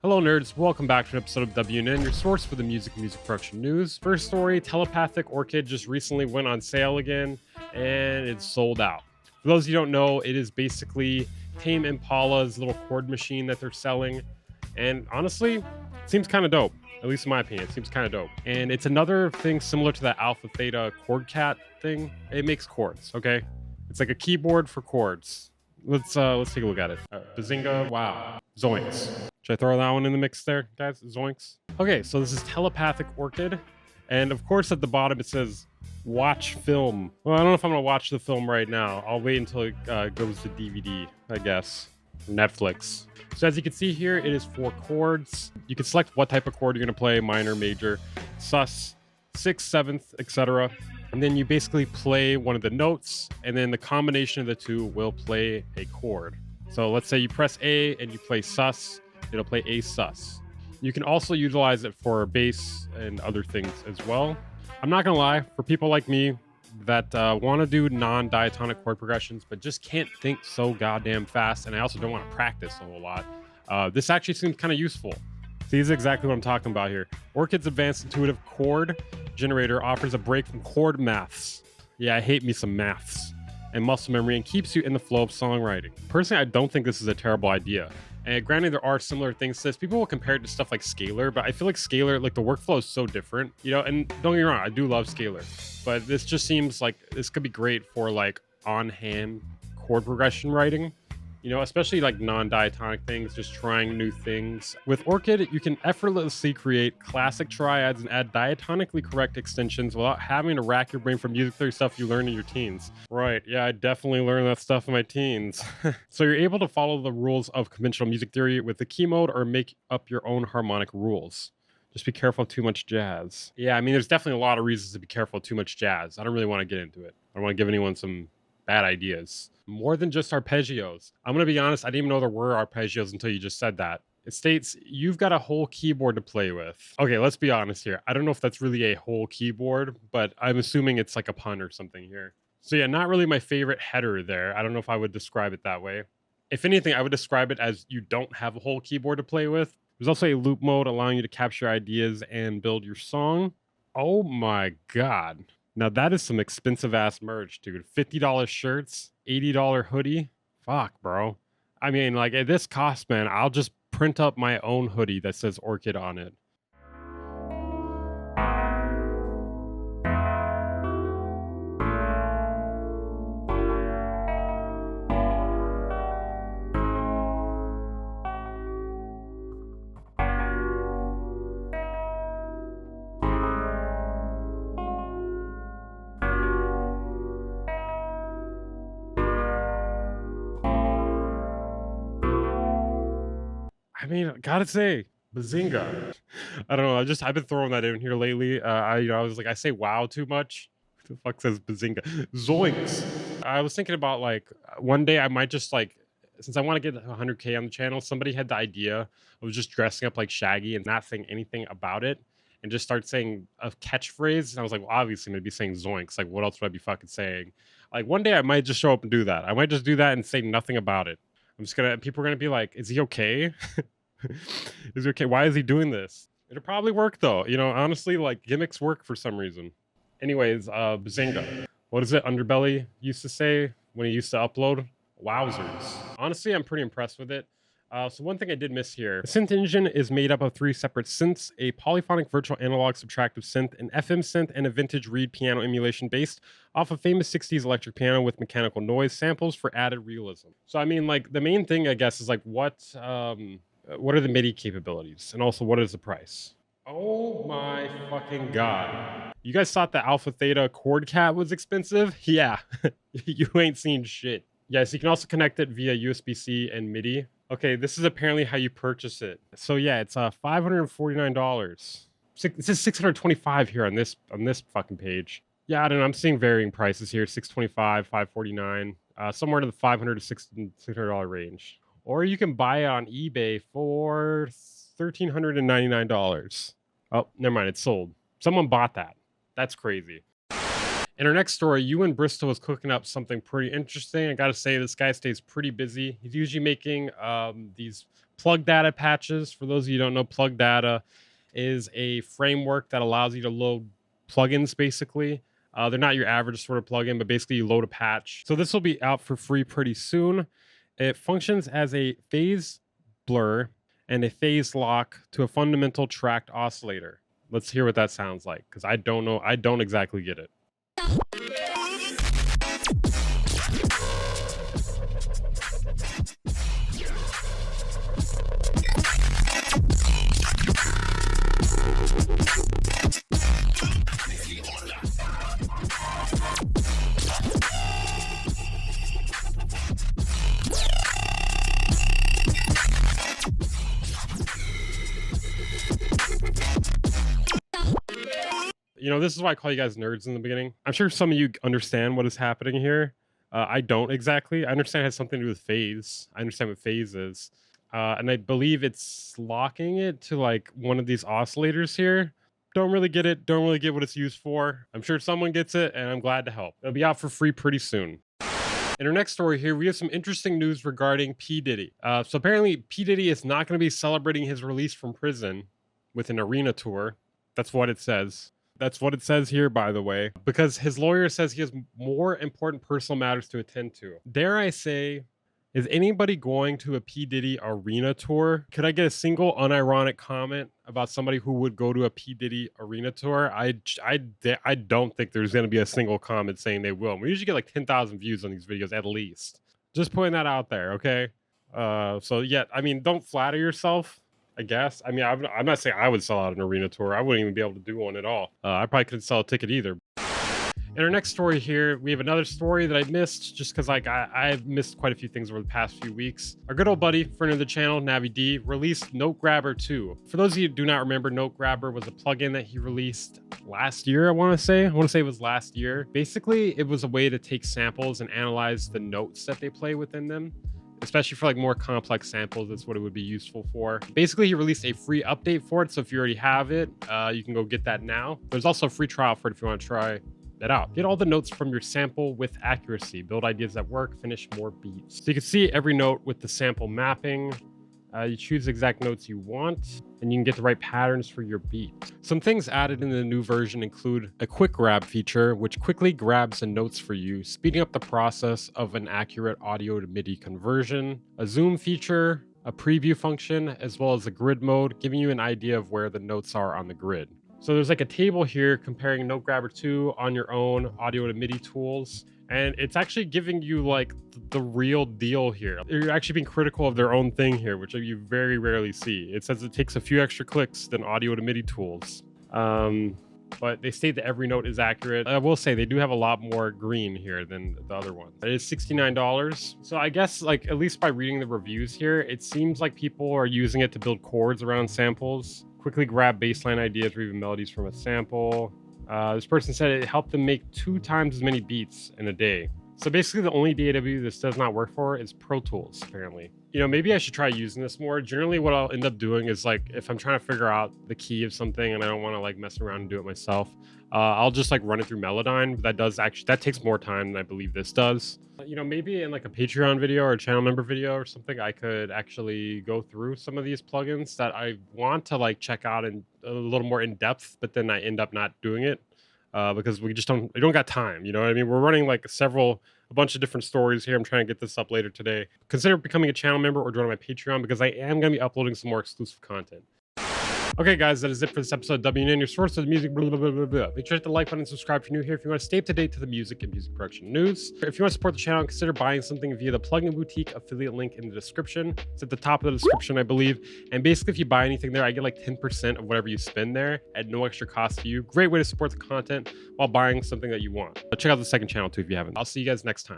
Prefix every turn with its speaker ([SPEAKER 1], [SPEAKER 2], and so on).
[SPEAKER 1] Hello nerds, welcome back to an episode of WNN, your source for the music and music production news. First story, Telepathic ORCHID just recently went on sale again, and it's sold out. For those of you who don't know, it is basically Tame Impala's little chord machine that they're selling, and honestly, it seems kind of dope. At least in my opinion, it seems kind of dope. And it's another thing similar to that Alpha Theta chord cat thing. It makes chords, okay? It's like a keyboard for chords. Let's take a look at it. Bazinga, wow. Zoinks. Should I throw that one in the mix there, guys? Zoinks. Okay, so this is Telepathic ORCHID. And of course at the bottom it says, watch film. Well, I don't know if I'm gonna watch the film right now. I'll wait until it goes to DVD, I guess. Netflix. So as you can see here, it is 4 chords. You can select what type of chord you're gonna play, minor, major, sus, 6th, 7th, etc. And then you basically play one of the notes, and then the combination of the two will play a chord. So let's say you press A and you play sus, it'll play A sus. You can also utilize it for bass and other things as well. I'm not gonna lie, for people like me that want to do non-diatonic chord progressions but just can't think so goddamn fast, and I also don't want to practice a whole lot, this actually seems kind of useful. See, this is exactly what I'm talking about here. ORCHID's advanced intuitive chord generator offers a break from chord maths. Yeah, I hate me some maths. And muscle memory, and keeps you in the flow of songwriting. Personally, I don't think this is a terrible idea. And granted, there are similar things to this. People will compare it to stuff like Scalar, but I feel like Scalar, like the workflow is so different, you know, and don't get me wrong, I do love Scalar, but this just seems like this could be great for like on-hand chord progression writing. You know, especially like non-diatonic things, just trying new things. With ORCHID, you can effortlessly create classic triads and add diatonically correct extensions without having to rack your brain for music theory stuff you learned in your teens. Right, yeah, I definitely learned that stuff in my teens. So you're able to follow the rules of conventional music theory with the key mode or make up your own harmonic rules. Just be careful of too much jazz. Yeah, I mean, there's definitely a lot of reasons to be careful of too much jazz. I don't really want to get into it. I don't want to give anyone some bad ideas. More than just arpeggios. I'm going to be honest, I didn't even know there were arpeggios until you just said that. It states you've got a whole keyboard to play with. Okay, let's be honest here. I don't know if that's really a whole keyboard, but I'm assuming it's like a pun or something here. So yeah, not really my favorite header there. I don't know if I would describe it that way. If anything, I would describe it as you don't have a whole keyboard to play with. There's also a loop mode allowing you to capture ideas and build your song. Oh my God. Now that is some expensive ass merch, dude. $50 shirts, $80 hoodie. Fuck, bro. I mean, like at this cost, man, I'll just print up my own hoodie that says ORCHID on it. I mean, gotta say, bazinga. I don't know. I've been throwing that in here lately. I was like, I say wow too much. Who the fuck says bazinga? Zoinks. I was thinking about like one day I might just like, since I want to get 100K on the channel, somebody had the idea of just dressing up like Shaggy and not saying anything about it, and just start saying a catchphrase. And I was like, well, obviously I'm gonna be saying zoinks. Like, what else would I be fucking saying? Like one day I might just show up and do that. I might just do that and say nothing about it. People are gonna be like, is he okay? Is he okay? Why is he doing this? It'll probably work though. You know, honestly, like gimmicks work for some reason. Anyways, bazinga. What is it Underbelly used to say when he used to upload? Wowzers. Honestly, I'm pretty impressed with it. So one thing I did miss here. The synth engine is made up of 3 separate synths, a polyphonic virtual analog subtractive synth, an FM synth, and a vintage reed piano emulation based off a famous 60s electric piano with mechanical noise samples for added realism. So I mean, like the main thing I guess is like what are the MIDI capabilities? And also, what is the price? Oh my fucking God. You guys thought the Alpha Theta chord cat was expensive? Yeah, you ain't seen shit. Yes, you can also connect it via USB-C and MIDI. Okay, this is apparently how you purchase it. So yeah, it's $549. It says $625 here on this fucking page. Yeah, I don't know. I'm seeing varying prices here. $625, $549, somewhere in the $500 to $600 range. Or you can buy it on eBay for $1,399. Oh, never mind. It's sold. Someone bought that. That's crazy. In our next story, EWAN BRISTOW is cooking up something pretty interesting. I gotta say, this guy stays pretty busy. He's usually making these plug data patches. For those of you who don't know, plug data is a framework that allows you to load plugins basically. They're not your average sort of plugin, but basically you load a patch. So this will be out for free pretty soon. It functions as a phase blur and a phase lock to a fundamental tracked oscillator. Let's hear what that sounds like, because I don't know. I don't exactly get it. You know, this is why I call you guys nerds in the beginning. I'm sure some of you understand what is happening here. I don't exactly. I understand it has something to do with phase. I understand what phase is. And I believe it's locking it to like one of these oscillators here. Don't really get it. Don't really get what it's used for. I'm sure someone gets it, and I'm glad to help. It'll be out for free pretty soon. In our next story here, we have some interesting news regarding P. Diddy. So apparently, P. Diddy is not going to be celebrating his release from prison with an arena tour. That's what it says. That's what it says here, by the way, because his lawyer says he has more important personal matters to attend to. Dare I say, is anybody going to a P. Diddy arena tour? Could I get a single unironic comment about somebody who would go to a P. Diddy arena tour? I don't think there's going to be a single comment saying they will. We usually get like 10,000 views on these videos at least. Just putting that out there, okay? So yeah, I mean, don't flatter yourself. I guess. I mean, I'm not saying I would sell out an arena tour. I wouldn't even be able to do one at all. I probably couldn't sell a ticket either. In our next story here, we have another story that I missed just because like I've missed quite a few things over the past few weeks. Our good old buddy, friend of the channel, NAVIE, released NOTEGRABBER 2. For those of you who do not remember, NOTEGRABBER was a plugin that he released last year, I want to say it was last year. Basically, it was a way to take samples and analyze the notes that they play within them. Especially for like more complex samples, that's what it would be useful for. Basically, he released a free update for it, so if you already have it, you can go get that now. There's also a free trial for it if you want to try that out. Get all the notes from your sample with accuracy. Build ideas that work, finish more beats. So you can see every note with the sample mapping. You choose the exact notes you want, and you can get the right patterns for your beat. Some things added in the new version include a quick grab feature, which quickly grabs the notes for you, speeding up the process of an accurate audio to MIDI conversion, a zoom feature, a preview function, as well as a grid mode, giving you an idea of where the notes are on the grid. So there's like a table here comparing NOTEGRABBER 2 on your own audio to MIDI tools. And it's actually giving you like the real deal here. You're actually being critical of their own thing here, which you very rarely see. It says it takes a few extra clicks than audio to MIDI tools. But they state that every note is accurate. I will say they do have a lot more green here than the other one. It is $69. So I guess like at least by reading the reviews here, it seems like people are using it to build chords around samples, quickly grab baseline ideas or even melodies from a sample. This person said it helped them make 2 times as many beats in a day. So basically the only DAW this does not work for is Pro Tools, apparently. You know, maybe I should try using this more. Generally what I'll end up doing is like, if I'm trying to figure out the key of something and I don't want to like mess around and do it myself, I'll just like run it through Melodyne. That takes more time than I believe this does. You know, maybe in like a Patreon video or a channel member video or something, I could actually go through some of these plugins that I want to like check out in a little more in depth, but then I end up not doing it. Because we don't got time, you know what I mean? We're running like a bunch of different stories here. I'm trying to get this up later today. Consider becoming a channel member or joining my Patreon because I am going to be uploading some more exclusive content. Okay, guys, that is it for this episode of WN, your source of the music, blah, blah, blah, blah, blah. Make sure to hit the like button and subscribe if you're new here if you want to stay up to date to the music and music production news. If you want to support the channel, consider buying something via the Plugin Boutique affiliate link in the description. It's at the top of the description, I believe. And basically, if you buy anything there, I get like 10% of whatever you spend there at no extra cost to you. Great way to support the content while buying something that you want. But check out the second channel too if you haven't. I'll see you guys next time.